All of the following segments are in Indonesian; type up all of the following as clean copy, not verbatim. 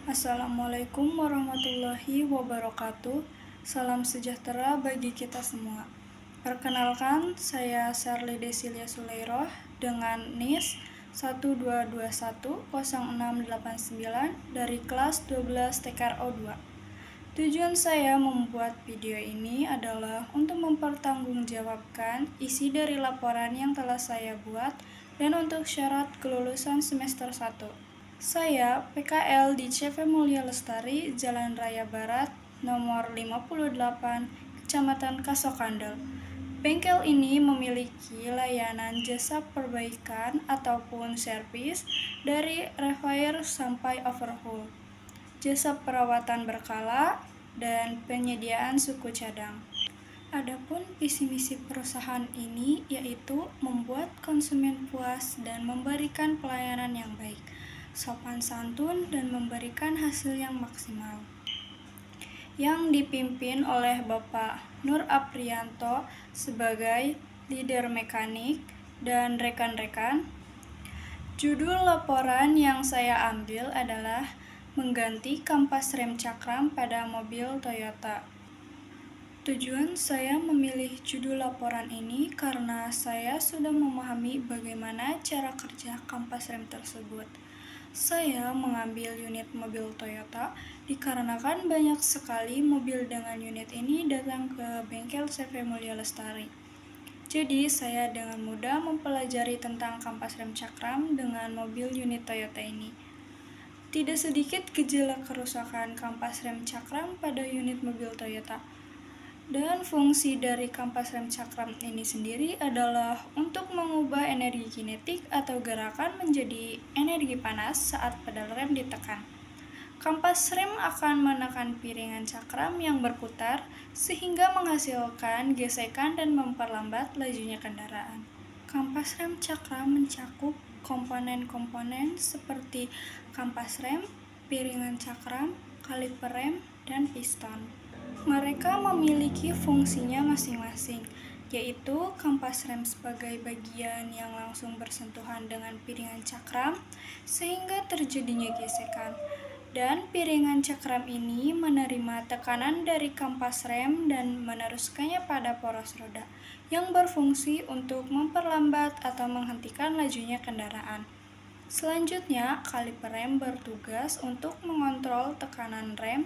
Assalamualaikum warahmatullahi wabarakatuh. Salam sejahtera bagi kita semua. Perkenalkan, saya Sharly Desilia Sulairoh dengan NIS 1221068 dari kelas 12 TKRO 2. Tujuan saya membuat video ini adalah untuk mempertanggungjawabkan isi dari laporan yang telah saya buat dan untuk syarat kelulusan semester 1. Saya PKL di CV Mulia Lestari, Jalan Raya Barat, nomor 58, Kecamatan Kasokandel. Bengkel ini memiliki layanan jasa perbaikan ataupun servis dari repair sampai overhaul, jasa perawatan berkala, dan penyediaan suku cadang. Adapun visi misi perusahaan ini yaitu membuat konsumen puas dan memberikan pelayanan yang baik, sopan santun, dan memberikan hasil yang maksimal. Yang dipimpin oleh Bapak Nur Aprianto sebagai leader mekanik dan rekan-rekan. Judul laporan yang saya ambil adalah mengganti kampas rem cakram pada mobil Toyota. Tujuan saya memilih judul laporan ini karena saya sudah memahami bagaimana cara kerja kampas rem tersebut. Saya mengambil unit mobil Toyota dikarenakan banyak sekali mobil dengan unit ini datang ke bengkel CV Mulia Lestari. Jadi saya dengan mudah mempelajari tentang kampas rem cakram dengan mobil unit Toyota ini. Tidak sedikit gejala kerusakan kampas rem cakram pada unit mobil Toyota. Dan fungsi dari kampas rem cakram ini sendiri adalah untuk mengubah energi kinetik atau gerakan menjadi energi panas saat pedal rem ditekan. Kampas rem akan menekan piringan cakram yang berputar sehingga menghasilkan gesekan dan memperlambat lajunya kendaraan. Kampas rem cakram mencakup komponen-komponen seperti kampas rem, piringan cakram, kaliper rem, dan piston. Mereka memiliki fungsinya masing-masing, yaitu kampas rem sebagai bagian yang langsung bersentuhan dengan piringan cakram sehingga terjadinya gesekan. Dan piringan cakram ini menerima tekanan dari kampas rem dan meneruskannya pada poros roda yang berfungsi untuk memperlambat atau menghentikan lajunya kendaraan. Selanjutnya, kaliper rem bertugas untuk mengontrol tekanan rem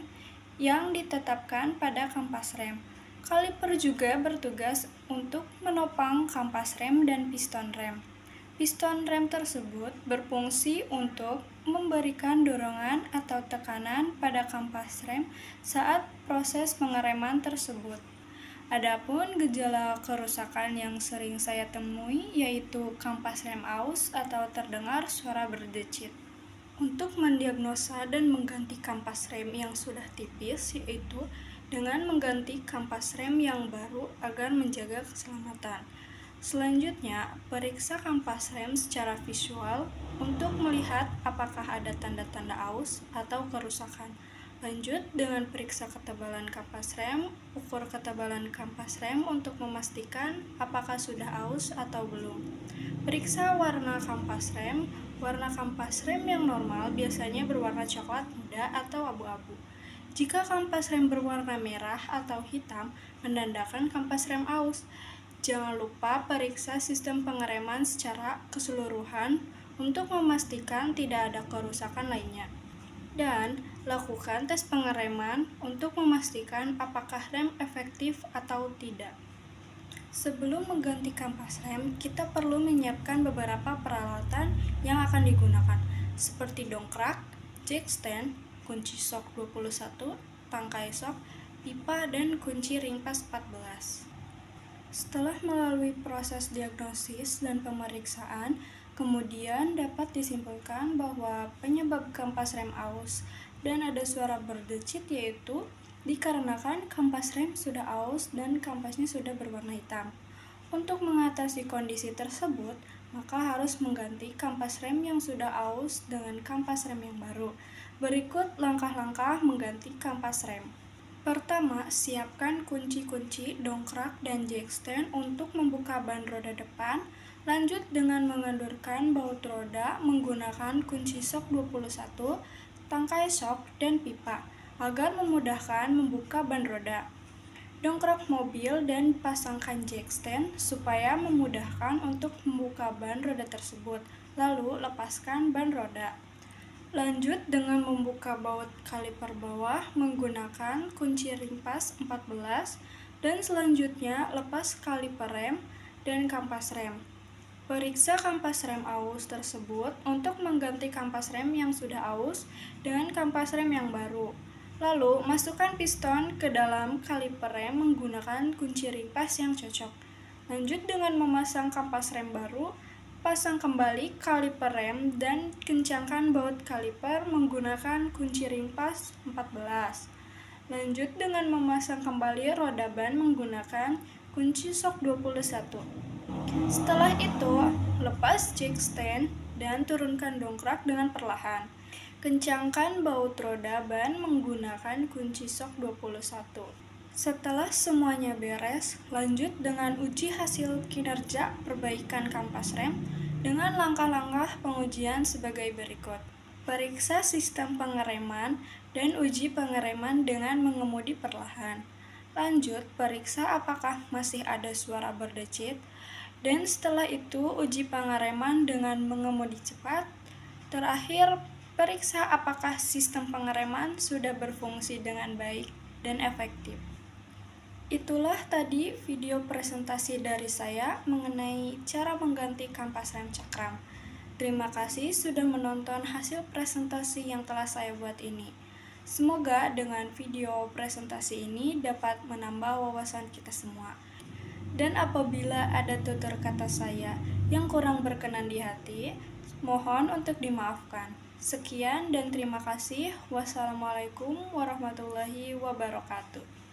yang ditetapkan pada kampas rem. Kaliper juga bertugas untuk menopang kampas rem dan piston rem. Piston rem tersebut berfungsi untuk memberikan dorongan atau tekanan pada kampas rem saat proses pengereman tersebut. Adapun gejala kerusakan yang sering saya temui yaitu kampas rem aus atau terdengar suara berdecit. Untuk mendiagnosa dan mengganti kampas rem yang sudah tipis yaitu dengan mengganti kampas rem yang baru agar menjaga keselamatan. Selanjutnya, periksa kampas rem secara visual untuk melihat apakah ada tanda-tanda aus atau kerusakan. Lanjut dengan periksa ketebalan kampas rem, ukur ketebalan kampas rem untuk memastikan apakah sudah aus atau belum. Periksa warna kampas rem. Warna kampas rem yang normal biasanya berwarna coklat muda atau abu-abu. Jika kampas rem berwarna merah atau hitam, menandakan kampas rem aus. Jangan lupa periksa sistem pengereman secara keseluruhan untuk memastikan tidak ada kerusakan lainnya. Dan lakukan tes pengereman untuk memastikan apakah rem efektif atau tidak. Sebelum mengganti kampas rem, kita perlu menyiapkan beberapa peralatan yang akan digunakan, seperti dongkrak, jack stand, kunci sok 21, tangkai sok, pipa, dan kunci ringkas 14. Setelah melalui proses diagnosis dan pemeriksaan, kemudian dapat disimpulkan bahwa penyebab kampas rem aus dan ada suara berdecit yaitu dikarenakan kampas rem sudah aus dan kampasnya sudah berwarna hitam. Untuk mengatasi kondisi tersebut, maka harus mengganti kampas rem yang sudah aus dengan kampas rem yang baru. Berikut langkah-langkah mengganti kampas rem. Pertama, siapkan kunci-kunci, dongkrak, dan jack stand untuk membuka ban roda depan. Lanjut dengan mengendurkan baut roda menggunakan kunci sok 21, tangkai sok, dan pipa agar memudahkan membuka ban roda. Dongkrak mobil dan pasangkan jack stand supaya memudahkan untuk membuka ban roda tersebut. Lalu lepaskan ban roda. Lanjut dengan membuka baut kaliper bawah menggunakan kunci rimpas 14 dan selanjutnya lepas kaliper rem dan kampas rem. Periksa kampas rem aus tersebut untuk mengganti kampas rem yang sudah aus dengan kampas rem yang baru. Lalu, masukkan piston ke dalam kaliper rem menggunakan kunci rimpas yang cocok. Lanjut dengan memasang kampas rem baru, pasang kembali kaliper rem dan kencangkan baut kaliper menggunakan kunci rimpas 14. Lanjut dengan memasang kembali roda ban menggunakan kunci sok 21. Setelah itu, lepas jack stand dan turunkan dongkrak dengan perlahan. Kencangkan baut roda ban menggunakan kunci sok 21. Setelah semuanya beres, lanjut dengan uji hasil kinerja perbaikan kampas rem dengan langkah-langkah pengujian sebagai berikut. Periksa sistem pengereman dan uji pengereman dengan mengemudi perlahan. Lanjut, periksa apakah masih ada suara berdecit. Dan setelah itu, uji pengereman dengan mengemudi cepat. Terakhir, periksa apakah sistem pengereman sudah berfungsi dengan baik dan efektif. Itulah tadi video presentasi dari saya mengenai cara mengganti kampas rem cakram. Terima kasih sudah menonton hasil presentasi yang telah saya buat ini. Semoga dengan video presentasi ini dapat menambah wawasan kita semua. Dan apabila ada tutur kata saya yang kurang berkenan di hati, mohon untuk dimaafkan. Sekian dan terima kasih. Wassalamualaikum warahmatullahi wabarakatuh.